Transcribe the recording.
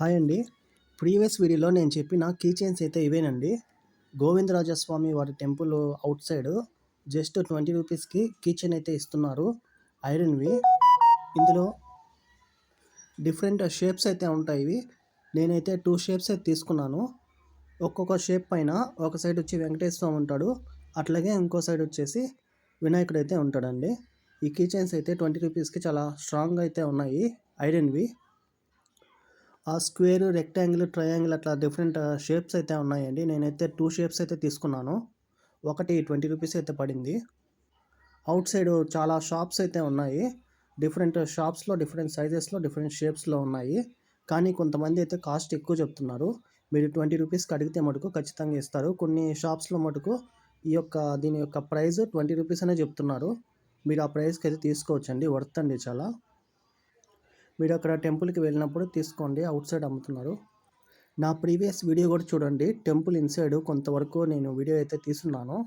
Hi అండి. Previous వీడియోలో నేను చెప్పిన కీ చైన్స్ అయితే ఇవేనండి. గోవిందరాజస్వామి వారి టెంపుల్ ఔట్ సైడ్ జస్ట్ 20 రూపీస్‌కి కీ చైన్ అయితే ఇస్తున్నారు. ఐరన్‌వి. ఇందులో డిఫరెంట్ షేప్స్ అయితే ఉంటాయి ఇవి. నేనైతే 2 షేప్స్ అయితే తీసుకున్నాను. ఒక్కొక్క షేప్ పైన ఒక సైడ్ వచ్చి వెంకటేశ్వర స్వామి ఉంటాడు. అట్లాగే ఇంకో సైడ్ వచ్చేసి వినాయకుడైతే ఉంటాడండి. ఈ కీ చైన్స్ అయితే 20 రూపీస్‌కి చాలా స్ట్రాంగ్‌గా అయితే ఉన్నాయి ఐరన్‌వి. ఆ స్క్వేర్, రెక్టాంగిల్, ట్రయాంగిల్ అట్లా డిఫరెంట్ షేప్స్ అయితే ఉన్నాయండి. నేనైతే 2 షేప్స్ అయితే తీసుకున్నాను. ఒకటి 20 రూపీస్ అయితే పడింది. ఔట్ సైడ్ చాలా షాప్స్ అయితే ఉన్నాయి. డిఫరెంట్ షాప్స్‌లో డిఫరెంట్ సైజెస్‌లో డిఫరెంట్ షేప్స్‌లో ఉన్నాయి. కానీ కొంతమంది అయితే కాస్ట్ ఎక్కువ చెప్తున్నారు. మీరు 20 రూపీస్‌కి అడిగితే మటుకు ఖచ్చితంగా ఇస్తారు. కొన్ని షాప్స్‌లో మటుకు దీని యొక్క ప్రైస్ 20 రూపీస్ అనే చెప్తున్నారు. మీరు ఆ ప్రైస్‌కి అయితే తీసుకోవచ్చండి. వర్త్ అండి చాలా. మీరు అక్కడ టెంపుల్‌కి వెళ్ళినప్పుడు తీసుకోండి. ఔట్ సైడ్ అమ్ముతున్నారు. నా ప్రీవియస్ వీడియో కూడా చూడండి. టెంపుల్ ఇన్సైడ్ కొంతవరకు నేను వీడియో అయితే తీసున్నాను.